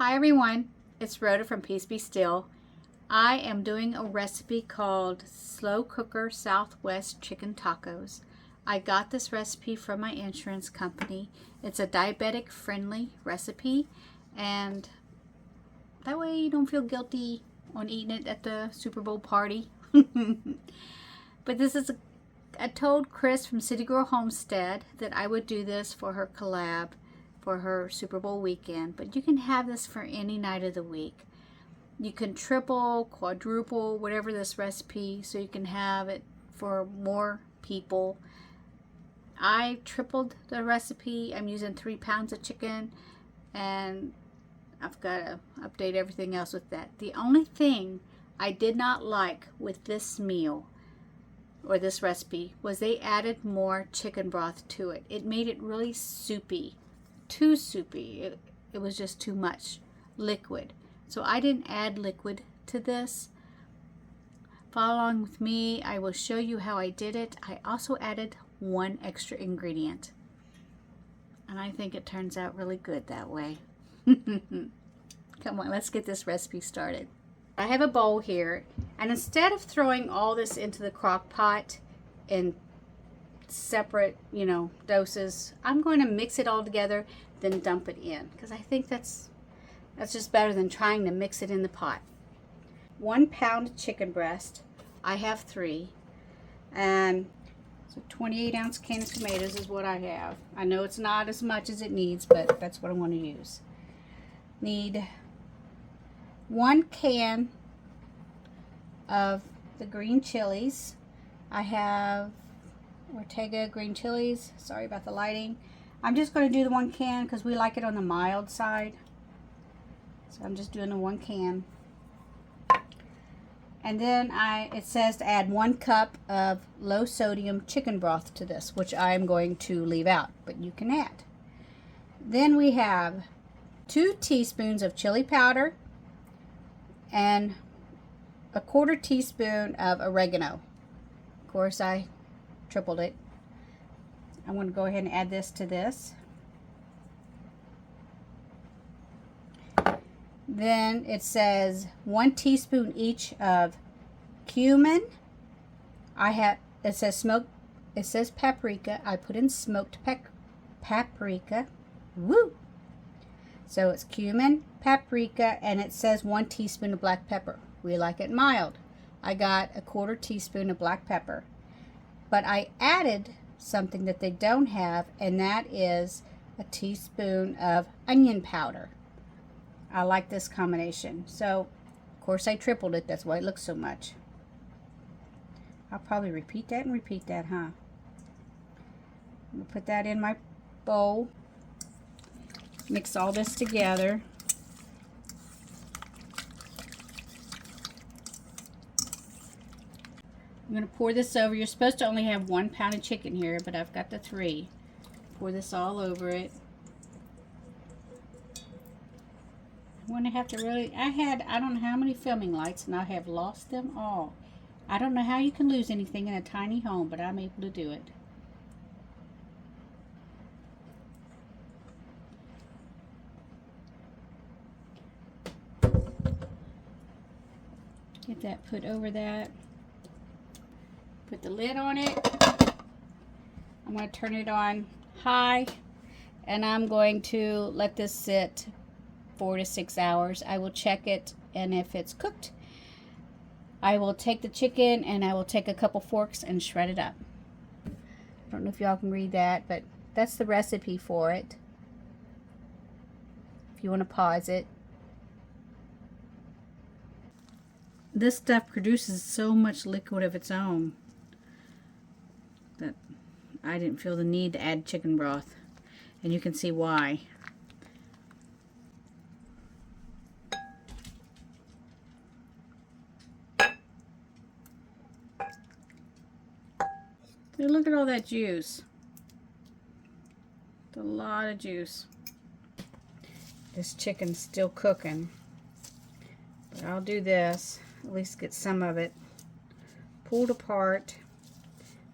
Hi everyone, it's Rhoda from Peace Be Still. I am doing a recipe called Slow Cooker Southwest Chicken Tacos. I got this recipe from my insurance company. It's a diabetic friendly recipe, and that way you don't feel guilty on eating it at the Super Bowl party. But this is I told Chris from City Girl Homestead that I would do this for her collab for her Super Bowl weekend, but you can have this for any night of the week. You can triple, quadruple, whatever this recipe, so you can have it for more people. I tripled the recipe. I'm using 3 pounds of chicken, and I've got to update everything else with that. The only thing I did not like with this meal or this recipe was they added more chicken broth to it. It made it really soupy. Too soupy. It was just too much liquid. So I didn't add liquid to this. Follow along with me. I will show you how I did it. I also added 1 extra ingredient, and I think it turns out really good that way. Come on, let's get this recipe started. I have a bowl here, and instead of throwing all this into the crock pot in separate, doses, I'm going to mix it all together, then dump it in, because I think that's just better than trying to mix it in the pot. 1 pound chicken breast. I have 3, and so 28-ounce can of tomatoes is what I have. I know it's not as much as it needs, but that's what I want to use. Need 1 can of the green chilies. I have Ortega green chilies. Sorry about the lighting. I'm just going to do the 1 can because we like it on the mild side. So I'm just doing the 1 can. And then it says to add 1 cup of low sodium chicken broth to this, which I'm going to leave out, but you can add. Then we have 2 teaspoons of chili powder and 1/4 teaspoon of oregano. Of course, I tripled it. I'm going to go ahead and add this to this. Then it says 1 teaspoon each of cumin. It says paprika. I put in smoked paprika. Woo! So it's cumin, paprika, and it says 1 teaspoon of black pepper. We like it mild. I got 1/4 teaspoon of black pepper. But I added something that they don't have, and that is a teaspoon of onion powder. I like this combination. So, of course, I tripled it. That's why it looks so much. I'll probably repeat that, huh? I'm going to put that in my bowl. Mix all this together. I'm going to pour this over. You're supposed to only have 1 pound of chicken here, but I've got the 3. Pour this all over it. I'm going to have to really, I don't know how many filming lights, and I have lost them all. I don't know how you can lose anything in a tiny home, but I'm able to do it. Get that put over that. Put the lid on it. I'm going to turn it on high, and I'm going to let this sit 4 to 6 hours. I will check it, and if it's cooked, I will take the chicken and I will take a couple forks and shred it up. I don't know if y'all can read that, but that's the recipe for it. If you want to pause it. This stuff produces so much liquid of its own that I didn't feel the need to add chicken broth, and you can see why. So look at all that juice. It's a lot of juice. This chicken's still cooking, but I'll do this, at least get some of it pulled apart.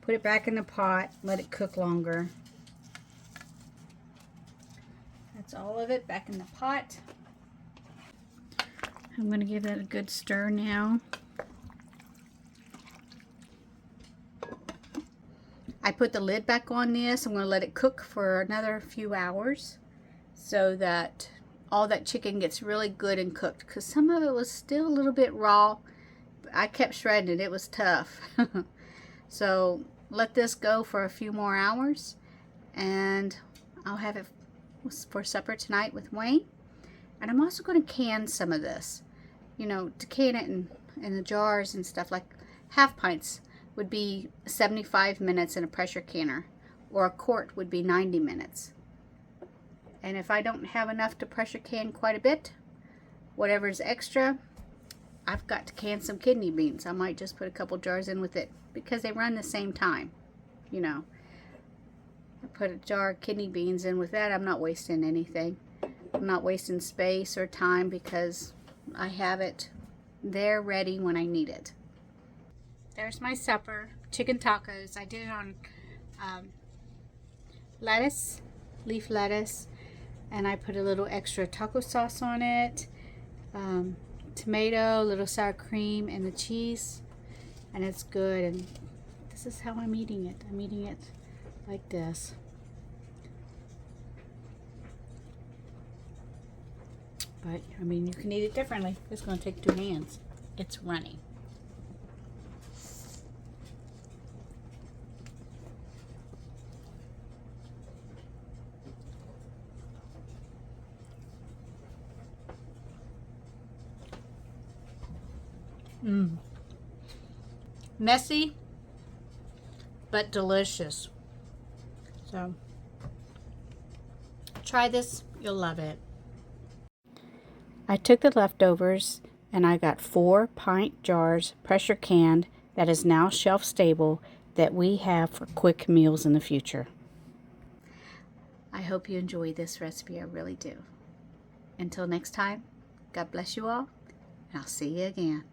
Put it back in the pot, let it cook longer. That's all of it back in the pot. I'm going to give that a good stir now. I put the lid back on this. I'm going to let it cook for another few hours so that all that chicken gets really good and cooked, because some of it was still a little bit raw. I kept shredding it. It was tough. So let this go for a few more hours, and I'll have it for supper tonight with Wayne. And I'm also going to can some of this, you know, to can it in the jars and stuff. Like half pints would be 75 minutes in a pressure canner, or a quart would be 90 minutes. And if I don't have enough to pressure can quite a bit, whatever's extra, I've got to can some kidney beans. I might just put a couple jars in with it because they run the same time, you know. I put a jar of kidney beans in with that. I'm not wasting anything. I'm not wasting space or time because I have it there ready when I need it. There's my supper, chicken tacos. I did it on lettuce, leaf lettuce, and I put a little extra taco sauce on it, tomato, little sour cream, and the cheese, and it's good. And this is how I'm eating it. I'm eating it like this. But, I mean, you can eat it differently. It's going to take 2 hands. It's runny. Messy, but delicious. So, try this. You'll love it. I took the leftovers and I got 4 pint jars, pressure canned, that is now shelf stable, that we have for quick meals in the future. I hope you enjoy this recipe. I really do. Until next time, God bless you all, and I'll see you again.